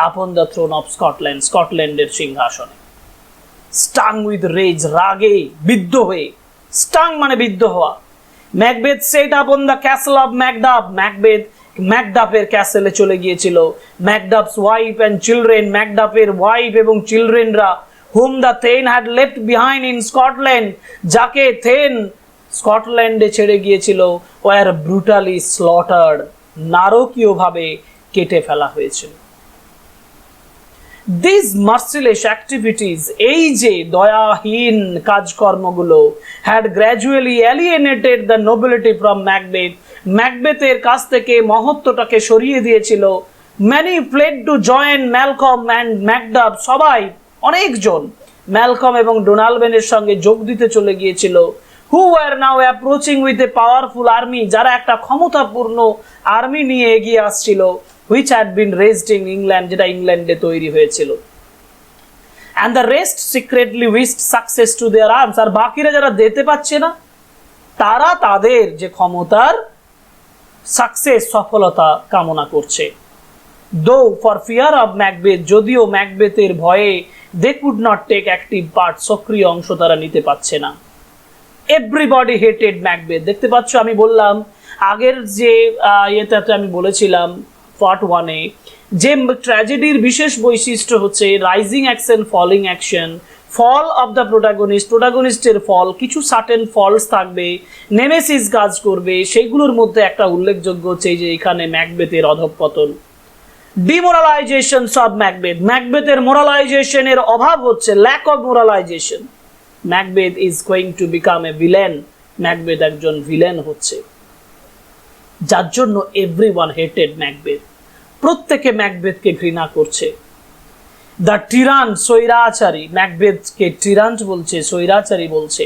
upon the throne of Scotland, স্কটল্যান্ডের সিংহাসনে। স্টাং উইথ রেজ, রাগে বিদ্ধ হয়ে, স্টাং মানে বিদ্ধ হওয়া, Macbeth set upon the castle of Macduff, Macbeth ম্যাকডাফের ক্যাসেলে চলে গিয়েছিল। ম্যাকডাফস ওয়াইফ অ্যান্ড চিলড্রেন, ম্যাকডাফের ওয়াইফ এবং চিলড্রেনরা, whom the then had left behind in Scotland, যাকে থেন স্কটল্যান্ডে ছেড়ে গিয়েছিল, ওয়ার ব্রুটালি স্লটার্ড, নারকীয়ভাবে কেটে ফেলা হয়েছিল। These merciless activities, এই যে দয়াহীন কাজকর্মগুলো, had gradually alienated the nobility from Macbeth, ম্যাকবেথের কাছ থেকে মহত্বটাকে সরিয়ে দিয়েছিল। Many fled to join Malcolm and Macduff, সবাই, অনেকজন ম্যালকম এবং ডোনালবেনের সঙ্গে যোগ দিতে চলে গিয়েছিল। Who were now approaching with a powerful army, যারা একটা ক্ষমতাপূর্ণ আর্মি নিয়ে এগিয়ে আসছিল, which had been raised in England, যেটা ইংল্যান্ডে তৈরি হয়েছিল। And the rest secretly wished success to their arms, আর বাকিরা যারা দিতে পারছে না, তারা তাদের যে ক্ষমতার সাকসেস, সফলতা কামনা করছে। Though for fear of Macbeth, যদিও ম্যাকবেথের ভয়ে they could not take active part, সক্রিয় অংশ তারা নিতে পারছে না। Everybody hated Macbeth, দেখতে পাচ্ছ, আমি বললাম আগের যে ইয়েটাতে আমি বলেছিলাম পার্ট 1-এ যে ট্র্যাজেডির বিশেষ বৈশিষ্ট্য হচ্ছে rising action, falling action, fall of the প্রোটাগনিস্টের ফল, কিছু সার্টেন ফলস থাকবে, নেমেসিস কাজ করবে, সেইগুলোর মধ্যে একটা উল্লেখযোগ্য হচ্ছে যে এখানে ম্যাকবেথের অধঃপতন। ডিমোরালাইজেশনস অফ ম্যাকবেথের মোরালাইজেশনের অভাব হচ্ছে, lack of moralization. Macbeth is going to become a villain, Macbeth একজন ভিলেন হচ্ছে, যার জন্য এভরিওয়ান হেটেড ম্যাকবেথ, প্রত্যেকে ম্যাকবেথকে ঘৃণা করছে। দ্য টিরান, স্বৈরাচারী, ম্যাকবেথকে টিরান্ট বলছে, স্বৈরাচারী বলছে।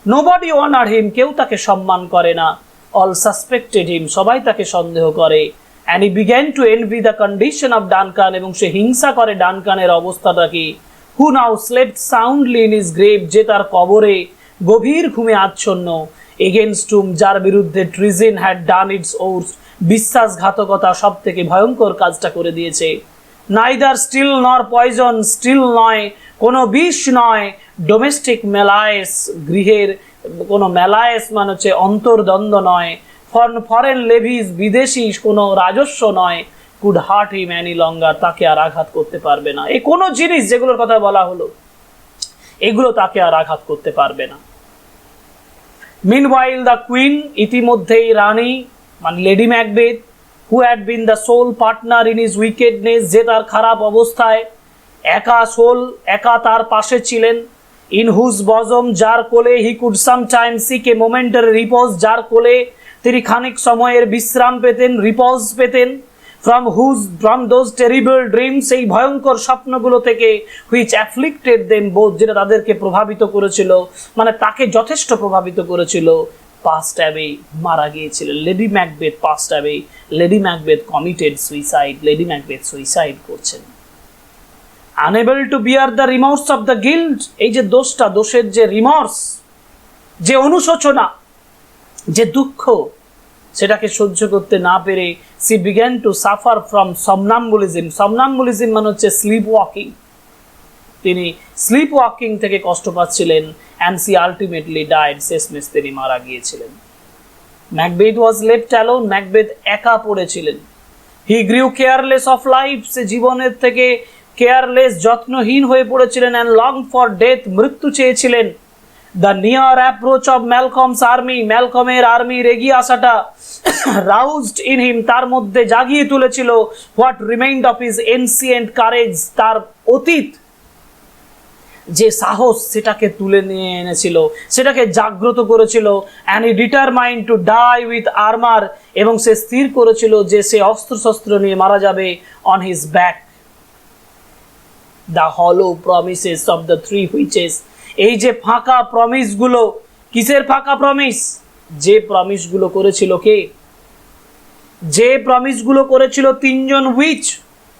নোবডি অনার হিম, কেউ তাকে সম্মান করে না। অল সাসপেক্টেড হিম, সবাই তাকে সন্দেহ করে। And he began to envy the condition of Duncan, এবং সে হিংসা করে ডানকানের অবস্থাটাকে। Who now slept soundly in his grave, যে তার কবরে গভীর ঘুমে আচ্ছন্ন। এগেনস্ট হুম, যার বিরুদ্ধে ট্রিজন হ্যাড ডান ইটস ওর্স, বিশ্বাসঘাতকতা সব থেকে ভয়ঙ্কর কাজটা করে দিয়েছে। নাইদার স্টিল নর পয়জন, স্টিল নয় কোনো বিষ নয়, ডোমেস্টিক মেলায়েস, গৃহের কোনো মেলায়েস মানে হচ্ছে অন্তর্দ্বন্দ্ব নয়, ফরেন লেভিস, বিদেশি কোনো রাজস্ব নয়, কুড হার্ট হিম অ্যানি লঙ্গার, তাকে আর আঘাত করতে পারবে না। এই কোনো জিনিস যেগুলোর কথা বলা হলো এগুলো তাকে আর আঘাত করতে পারবে না। মিনওয়াইল দ্য কুইন, ইতিমধ্যেই রানী মানে Lady Macbeth, who had been the sole partner in his wickedness, যে তার খারাপ অবস্থায় একা তার পাশে ছিলেন। ইন হুজ বজম, যার কোলে he could sometime seek a momentary repose, যার কোলে তিনি খানিক সময়ের বিশ্রাম পেতেন, রিপোজ পেতেন। ফ্রম দোজ টেরিবল ড্রিমস, এই ভয়ঙ্কর স্বপ্নগুলো থেকে, হুইচ অ্যাফ্লিক্টেড দেম বোথ, যেটা তাদেরকে প্রভাবিত করেছিল, মানে তাকে যথেষ্ট প্রভাবিত করেছিল। পাস্ট অ্যাওয়ে, মারা গিয়েছিলেন। Lady Macbeth passed away, Lady Macbeth committed suicide, Lady Macbeth suicide করছেন। Unable to bear the remorse of the guilt, এই যে দোষের যে রিমর্স, যে অনুশোচনা, যে দুঃখ, সেটাকে সহ্য করতে না পেরে she began to suffer from somnambulism. Somnambulism মানে হচ্ছে স্লিপ ওয়াকিং, তিনি স্লিপ ওয়াকিং থেকে কষ্ট পাচ্ছিলেন। অ্যান্ড সি আলটিমেটলি ডাইড, শেষমেশ তিনি মারা গিয়েছিলেন। Macbeth was left alone, Macbeth একা পড়েছিলেন। হি গ্রিউ কেয়ারলেস অফ লাইফ, সে জীবনের থেকে কেয়ারলেস, যত্নহীন হয়ে পড়েছিলেন। অ্যান্ড লং ফর ডেথ, মৃত্যু চেয়েছিলেন। The near approach of Malcolm's army, ম্যালকমের আর্মির এগিয়ে আসাটা রাউজড ইন হিম, তার মধ্যে জাগিয়ে তুলেছিল what remained of his ancient courage, তার অতীত যে সাহস সেটাকে তুলে নিয়ে এনেছিল, সেটাকে জাগ্রত করেছিল। And he determined to die with armour, এবং সে স্থির করেছিল যে সে অস্ত্রশস্ত্র নিয়ে মারা যাবে অন হিজ ব্যাক। দ্য হলো প্রমিসেস অফ দ্য থ্রি হুইচেস, এই যে ফাঁকা প্রমিসগুলো, কিসের ফাঁকা প্রমিস? যে প্রমিসগুলো করেছিল কে? যে প্রমিসগুলো করেছিল তিনজন উইচ,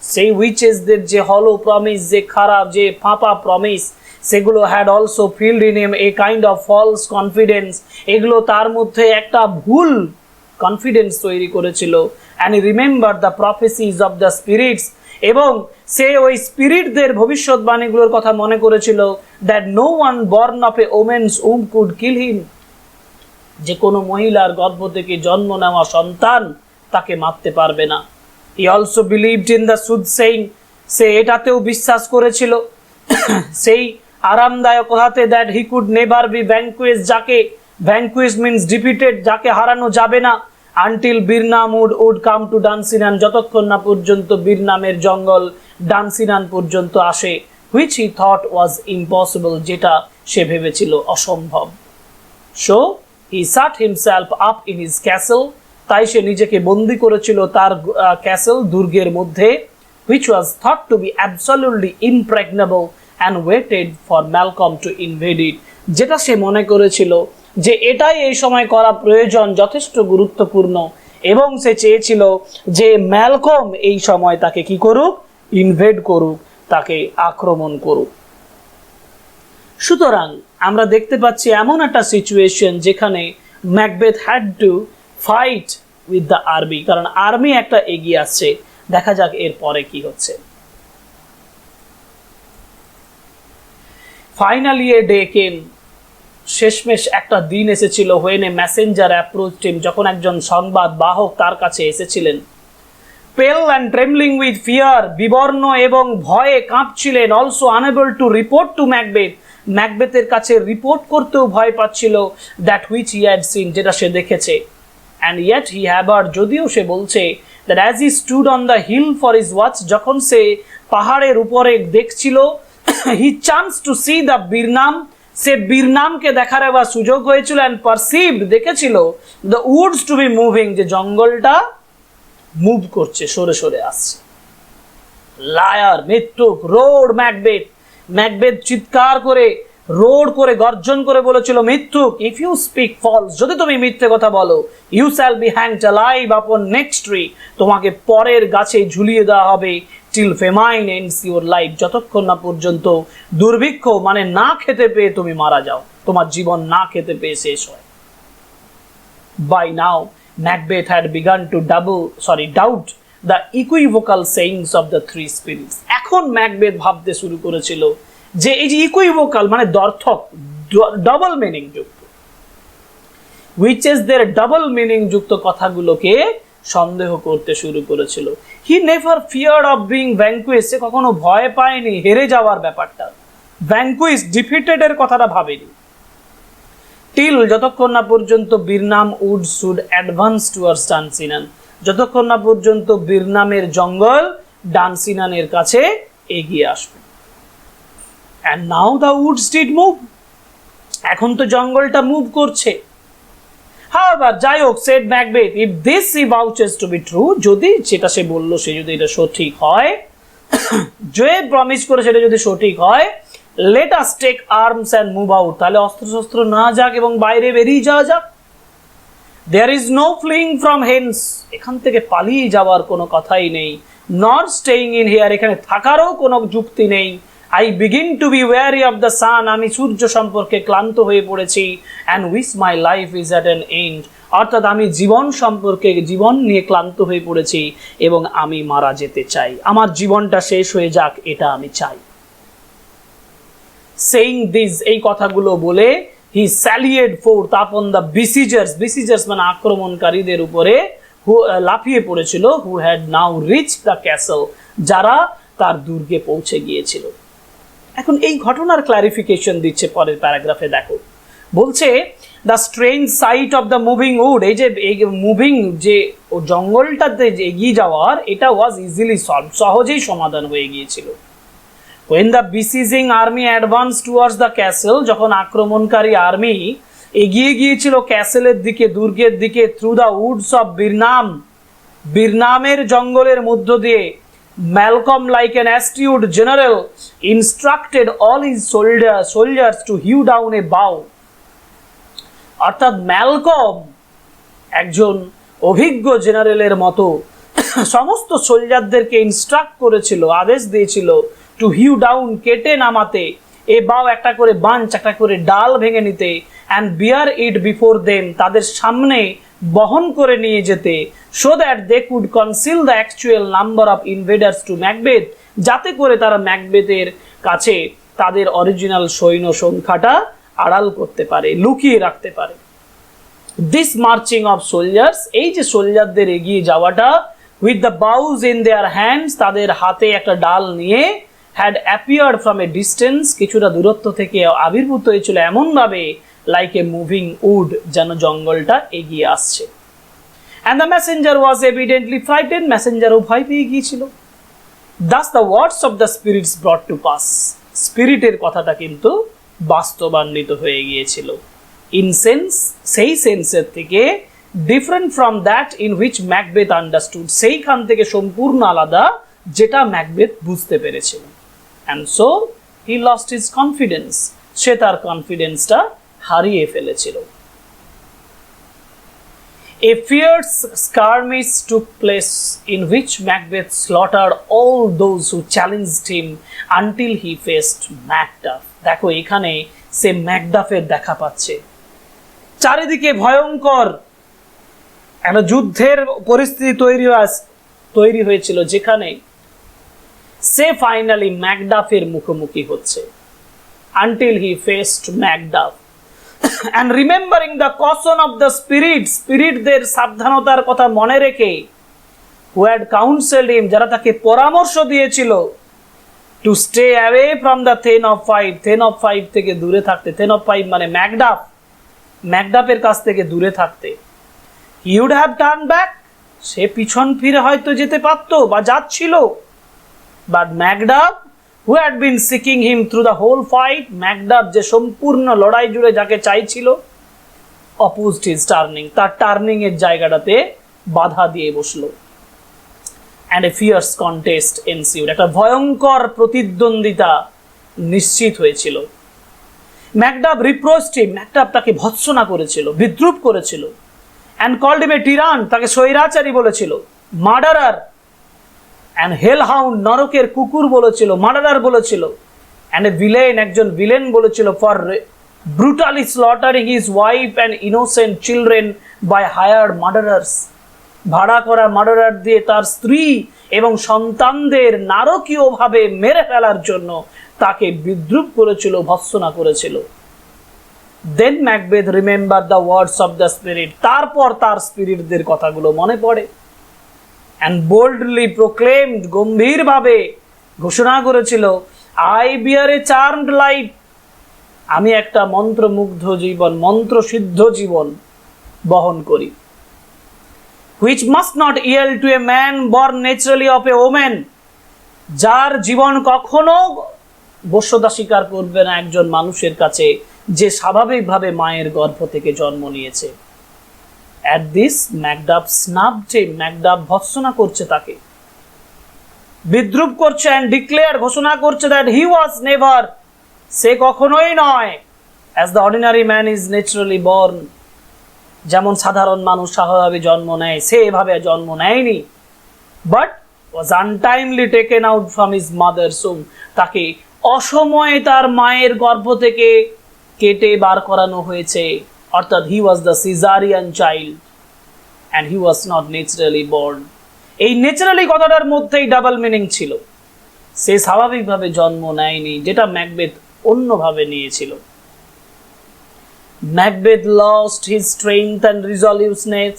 সেই উইচেসদের যে হলো প্রমিস, যে খারাপ, যে ফাঁপা প্রমিস, সেগুলো had also filled in him a kind of false confidence, এগুলো তার মধ্যে একটা ভুল কনফিডেন্স তৈরি করেছিল। And he remember the prophecies of the spirits, এবং সে ওই স্পিরিটদের ভবিষ্যৎবাণীগুলোর কথা মনে করেছিল। That no one born of a woman's um could kill him, যে কোনো মহিলার গর্ভ থেকে জন্ম নেওয়া সন্তান তাকে মারতে পারবে না। He also believed in the soothsaying, সে এটাতেও বিশ্বাস করেছিল, সেই আরামদায়ক কথাতে, that he could never be vanquish, যাকে ভ্যাঙ্কুইশ মিনস ডিফিটেড, যাকে হারানো যাবে না। Until Birnam wood come to Dunsinane, যতক্ষণ না পর্যন্ত বীরনামের জঙ্গল ডানসিনান পর্যন্ত আসে। Which he thought was impossible, যেটা সে ভেবেছিল অসম্ভব। So he shut himself up in his castle, তাই সে নিজেকে বন্দি করেছিল তার ক্যাসেল, দুর্গের মধ্যে। Which was thought to be absolutely impregnable and waited for Malcolm to invade it, যেটা সে মনে করেছিল যে এটাই এই সময় করা প্রয়োজন, যথেষ্ট গুরুত্বপূর্ণ, এবং সে চেয়েছিল যে ম্যালকম এই সময় তাকে কি করুক? ইনভেড করুক, তাকে আক্রমণ করুক। সুতরাং আমরা দেখতে পাচ্ছি এমন একটা সিচুয়েশন যেখানে Macbeth had to fight with the army, কারণ আর্মি একটা এগিয়ে আসছে। দেখা যাক এর পরে কি হচ্ছে। ফাইনালি এ ডে কেম, শেষমেশ একটা দিন এসেছিল। হোয়েন এ মেসেঞ্জার অ্যাপ্রোচড হিম, যখন একজন সংবাদ বাহক তার কাছে এসেছিলেন। pale and trembling with fear, বিবর্ণ এবং ভয়ে কাঁপছিলেন, also unable to report to Macbeth, ম্যাকবেথের কাছে রিপোর্ট করতেও ভয় পাচ্ছিল, that which he had seen, যেটা সে দেখেছে। and yet he had, যদিও সে বলছে, that as he stood on the hill for his watch, যখন সে পাহাড়ের উপরে দেখছিল, he chanced to see the বীরনাম, সে বীরনামকে দেখার এবার সুযোগ হয়েছিল, and perceived, দেখেছিল, the woods to be moving, যে জঙ্গলটা মুভ করছে, সরে সরে আসছে। লায়ার, মিথ্যুক, রোড ম্যাকবেথ, ম্যাকবেথ চিৎকার করে, রোড করে, গর্জন করে বলেছিল, মিথ্যুক, ইফ ইউ স্পিক ফলস, যদি তুমি মিথ্যে কথা বলো, you shall be hanged alive upon next tree, তোমাকে পরের গাছে ঝুলিয়ে দেওয়া হবে, till famine ends your life, যতক্ষণ না পর্যন্ত দুর্ভিক্ষ মানে না খেতে পেয়ে তুমি মারা যাও, তোমার জীবন না খেতে পেয়ে শেষ হয়। By now Macbeth had begun to doubt the equivocal sayings of the three spirits. এখন ম্যাকবেথ ভাবতে শুরু করেছিল যে এই যে ইকুইভোকাল মানে দ্ব্যর্থক, ডাবল মিনিং যুক্ত, which is their double meaning যুক্ত কথাগুলোকে সন্দেহ করতে শুরু করেছিল। He never feared of being vanquished, সে কখনো ভয় পায়নি হেরে যাওয়ার ব্যাপারটা, vanquished, defeated এর কথাটা ভাবেনি। টিল, যতক্ষণ না পর্যন্ত বীরনাম উড শুড অ্যাডভান্স টুয়ার্ডস ডানসিনান, যতক্ষণ না পর্যন্ত বীরনামের জঙ্গল ডানসিনানের কাছে এগিয়ে আসবে। and now the woods did move, এখন তো জঙ্গলটা মুভ করছে। however, যাই হোক, said Macbeth, if this he vouches to be true, যদি যেটা সে বলল সে যদি এটা সঠিক হয়, যে প্রমিস করে সেটা যদি সঠিক হয়, let us take arms and move out, তাহলে অস্ত্রশস্ত্র না যাক এবং বাইরে বেরিয়ে যাওয়া যাক। there is no fleeing from hence, এখান থেকে পালিয়ে যাওয়ার কোনো কথাই নেই, nor staying in here, এখানে থাকারও কোনো যুক্তি নেই। I begin to be weary of the sun, আমি সূর্য সম্পর্কে ক্লান্ত হয়ে পড়েছি, and wish my life is at an end, অর্থাৎ আমি জীবন সম্পর্কে, জীবন নিয়ে ক্লান্ত হয়ে পড়েছি এবং আমি মারা যেতে চাই, আমার জীবনটা শেষ হয়ে যাক, এটা আমি চাই। saying this, এই কথাগুলো বলে, he sallied forth upon the besiegers, besiegers মানে আক্রমণকারীদের উপরে, লাফিয়ে পড়েছিল, who had now reached the castle, যারা তার দুর্গে পৌঁছে গিয়েছিল। এখন এই ঘটনার ক্লারিফিকেশন দিচ্ছে পরের প্যারাগ্রাফে, দেখো বলছে, the strange sight of the moving wood, এই যে মুভিং যে জঙ্গলটাতে এগিয়ে যাওয়ার, এটা ওয়াজ ইজিলি সলভ, সহজেই সমাধান হয়ে গিয়েছিল। when the besieging army advanced towards the castle, যখন আক্রমণকারী আর্মি এগিয়ে গিয়েছিল ক্যাসেলের দিকে, দুর্গের দিকে, through the woods of বীরনাম, বীরনামের জঙ্গলের মধ্য দিয়ে, Malcolm, like an astute general, instructed all his soldiers to hew down a bow, অর্থাৎ ম্যালকম একজন অভিজ্ঞ জেনারেলের মতো সমস্ত সোলজারদেরকে ইনস্ট্রাক্ট করেছিল, আদেশ দিয়েছিল, টু হিউ ডাউন, কেটে নামাতে, এ বাও, একটা করে বাঞ্চ, একটা করে ডাল ভেঙে নিতে, and bear it before them, তাদের সামনে বহন করে নিয়ে যেতে, so that they could conceal the actual number of invaders to Macbeth, যাতে করে তারা ম্যাকবেথের কাছে তাদের অরিজিনাল সৈন্য সংখ্যাটা আড়াল করতে পারে, লুকিয়ে রাখতে পারে। দিস মার্চিং অফ সোলজার্স, এই যে সোলজারদের এগিয়ে যাওয়াটা, with the boughs in their hands, তাদের হাতে একটা ডাল নিয়ে, had appeared from a distance, কিছুটা দূরত্ব থেকে আবির্ভূত হয়েছিল এমনভাবে, লাইক এ মুভিং উড, যেন জঙ্গলটা এগিয়ে আসছে। And the messenger was evidently frightened, মেসেঞ্জারও ভয় পেয়ে গিয়েছিল। Thus the words of the spirits brought to pass, স্পিরিটের কথাটা কিন্তু বাস্তবান্বিত হয়ে গিয়েছিল। ইন সেন্স, সেই সেন্সের থেকে, different from that in which Macbeth understood, সেইখান থেকে সম্পূর্ণ আলাদা যেটা ম্যাকবেথ বুঝতে পেরেছিল। And so he lost his confidence, সে তার কনফিডেন্সটা হারিয়ে ফেলেছিল। A fierce skirmish took place in which Macbeth slaughtered all those who challenged him until he faced Macduff. দেখো এখানে সে ম্যাকডাফের দেখা পাচ্ছে, চারিদিকে ভয়ঙ্কর একটা যুদ্ধের পরিস্থিতি তৈরি হয়েছিল, যেখানে সে ফাইনালি ম্যাকডাফের মুখোমুখি হচ্ছে, until he faced Macduff. And remembering the caution of the spirit, স্পিরিটদের সাবধানতার কথা মনে রেখে, who had counseled him, যারা তাকে পরামর্শ দিয়েছিল to stay away from the Thane of Five, Thane of Five থেকে দূরে থাকতে, Thane of Five মানে ম্যাকডাফের কাছ থেকে দূরে থাকতে। He would have turned back, সে পিছন ফিরে হয়তো যেতে পারতো বা যাচ্ছিল, but Macduff, who had been seeking him through the whole fight, Macduff যে সম্পূর্ণ লড়াই জুড়ে যাকে চাইছিল, opposed his turning, তার টার্নিং এর জায়গাটাতে বাধা দিয়ে বসলো। and a fierce contest ensued, একটা ভয়ঙ্কর প্রতিদ্বন্দ্বিতা নিশ্চিত হয়েছিল। ম্যাকডাফ reproached him, ম্যাকডাফ তাকে ভৎসনা করেছিল, বিদ্রূপ করেছিল, and called him a tyrann, তাকে স্বৈরাচারী বলেছিল, murderer and hellhound, নরকের কুকুর বলেছিল, মার্ডারার বলেছিল, and a villain, একজন ভিলেন বলেছিল, for brutally slaughtering his wife and innocent children by hired murderers, ভাড়া করা মার্ডারার দিয়ে তার স্ত্রী এবং সন্তানদের নারকীয়ভাবে মেরে ফেলার জন্য তাকে বিদ্রূপ করেছিল, ভৎসনা করেছিল। Then Macbeth remembered the words of the spirit, তারপর তার স্পিরিটদের কথাগুলো মনে পড়ে, and boldly proclaimed, গম্ভীরভাবে ঘোষণা করেছিল, I bear a charmed life, আমি একটা মন্ত্রমুগ্ধ জীবন, মন্ত্রসিদ্ধ জীবন বহন করি, which must not yield to a man born naturally of a woman, যার জীবন কখনো বশ্যতা স্বীকার করবে না একজন মানুষের কাছে যে স্বাভাবিকভাবে মায়ের গর্ভ থেকে জন্ম নিয়েছে। At this Macduff snubbed him, Macduff ভৎসনা করছে তাকে, বিদ্রূপ করছে, and declared, ঘোষণা করছে, that he was never, সে কখনোই নয়, as the ordinary man is naturally born, যেমন সাধারণ মানুষ স্বাভাবিক জন্ম নেয় সে এভাবে জন্ম নেয়নি, but was untimely taken out from his mother's womb, তাকে অসময়ে তার মায়ের গর্ভ থেকে কেটে বার করানো হয়েছে, অর্থাৎ he was the Caesarean child and he was not naturally born। এই ন্যাচারালি কথাটার মধ্যেই ডাবল মিনিং ছিল, সে স্বাভাবিকভাবে জন্ম নেয়নি, যেটা ম্যাকবেথ অন্যভাবে নিয়েছিল। Macbeth lost his strength and resoluteness,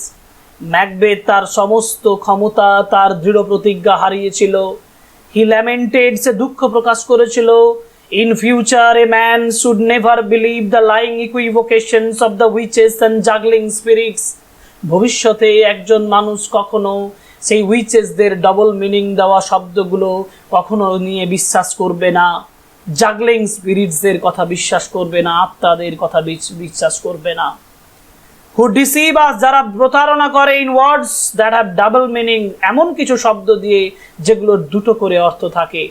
Macbeth তার সমস্ত ক্ষমতা, তার দৃঢ় প্রতিজ্ঞা হারিয়েছিল। He lamented, সে দুঃখ প্রকাশ করেছিল, in future a man should never believe the lying equivocations of the witches and juggling spirits, ভবিষ্যতে একজন মানুষ কখনো সেই উইচেসদের ডবল মিনিং দেওয়া শব্দগুলো কখনো নিয়ে বিশ্বাস করবে না, জাগলিং স্পিরিটসদের কথা বিশ্বাস করবে না, আত্মাদের কথা বিশ্বাস করবে না। who deceive us, যারা প্রতারণা করে, in words that have double meaning, এমন কিছু শব্দ দিয়ে যেগুলোর দুটো করে অর্থ থাকে,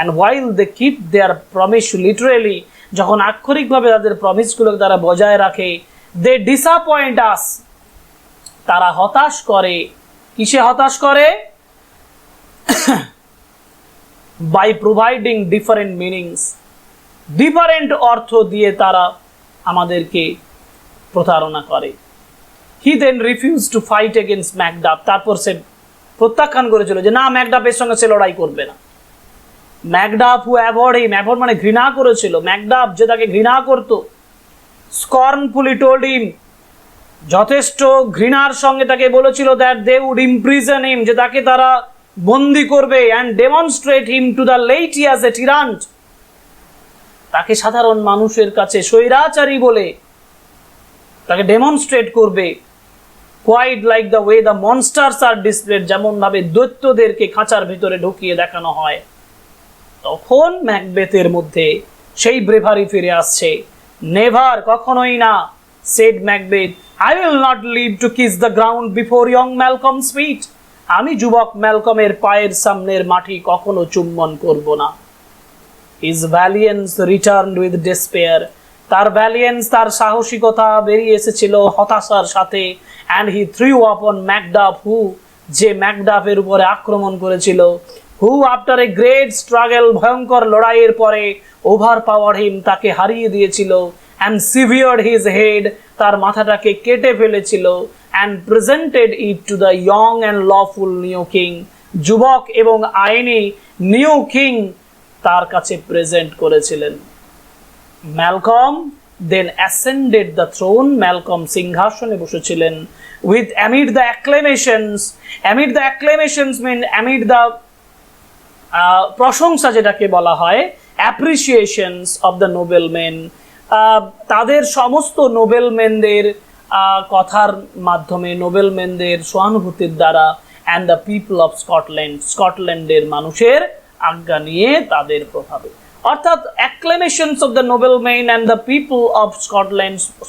and while they keep their promise literally, যখন আক্ষরিকভাবে তাদের প্রমিসগুলো তারা বজায় রাখে, they disappoint us, তারা হতাশ করে। কিসে হতাশ করে? by providing different meanings, different অর্থ দিয়ে তারা আমাদেরকে প্রতারণা করে। he then refused to fight against Macduff, তারপর সে প্রত্যাখ্যান করেছিল যে না, ম্যাকডাফের সঙ্গে সে লড়াই করবে না। Macduff who abhorred him, abhor মানে ঘৃণা করেছিল, ম্যাকডাফ যে তাকে ঘৃণা করত, scornfully told him, যথেষ্ট ঘৃণার সঙ্গে তাকে বলেছিল, that they would imprison him, যে তাকে তারা বন্দি করবে, and demonstrate him to the laity as a tyrant, তাকে সাধারণ মানুষের কাছে স্বৈরাচারী বলে তাকে ডেমনস্ট্রেট করবে, quite like the way the monsters are displayed, যেমন ভাবে দৈত্যদেরকে খাঁচার ভিতরে ঢুকিয়ে দেখানো হয়। তখন ম্যাকবেথের মধ্যে সেই ব্রেভারি ফিরে আসছে। নেভার, কখনোই না, said Macbeth, I will not live to kiss the ground before young Malcolm's feet, আমি যুবক ম্যালকমের পায়ের সামনের মাটি কখনো চুম্বন করব না। His valiance returned with despair, তার ভ্যালিয়েন্স, তার সাহসিকতা বেরিয়ে এসেছিল হতাশার সাথে, and he threw upon Macduff, who, যে ম্যাকডাফের উপরে আক্রমণ করেছিল, who after a great struggle, ভয়ঙ্কর লড়াইয়ের পরে, overpowered him, তাকে হারিয়ে দিয়েছিল, and severed his head, তার মাথাটাকে কেটে ফেলেছিল, and presented it to the young and lawful new king, যুবক এবং আইনি নিউ কিং তার কাছে প্রেজেন্ট করেছিলেন। Malcolm then ascended the throne. Malcolm সিংহাসনে বসেছিলেন with amid the acclamations mean amid the প্রশংসা যেটাকে বলা হয়, অ্যাপ্রিসিয়েশনস অফ দ্য নোবেলমেন, তাদের সমস্ত নোবেলমেনদের কথার মাধ্যমে, নোবেলমেনদের সহানুভূতির দ্বারা, অ্যান্ড দ্য পিপল অফ স্কটল্যান্ডের মানুষের আজ্ঞা নিয়ে তাদের প্রভাবে। অর্থাৎ acclamations of the noblemen and the people of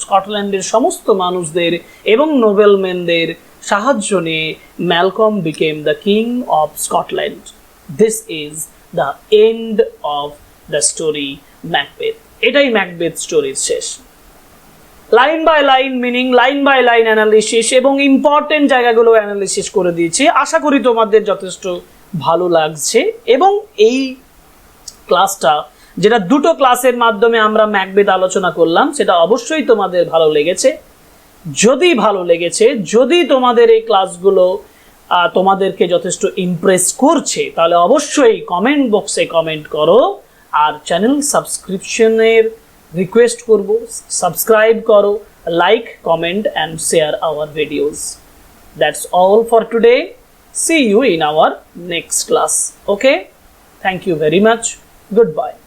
স্কটল্যান্ডের সমস্ত মানুষদের এবং নোবেলমেনদের সাহায্য নিয়ে Malcolm became the king of Scotland. This is the end of the story Macbeth. এটাই ম্যাকবেথ স্টোরির শেষ। Line by line meaning, line by line analysis এবং ইম্পর্টেন্ট জায়গাগুলো অ্যানালিসিস করে দিয়েছি। আশা করি তোমাদের যথেষ্ট ভালো লাগছে এবং এই ক্লাসটা, যেটা দুটো ক্লাসের মাধ্যমে আমরা ম্যাকবেথ আলোচনা করলাম, সেটা অবশ্যই তোমাদের ভালো লেগেছে। যদি ভালো লেগেছে, যদি তোমাদের এই ক্লাসগুলো তোমাদেরকে যথেষ্ট ইমপ্রেস করছে, তাহলে অবশ্যই কমেন্ট বক্সে কমেন্ট করো। আর চ্যানেল সাবস্ক্রিপশনের রিকোয়েস্ট করব, সাবস্ক্রাইব করো, like, comment and share our videos. That's all for today. See you in our next class. Okay? Thank you very much. Goodbye.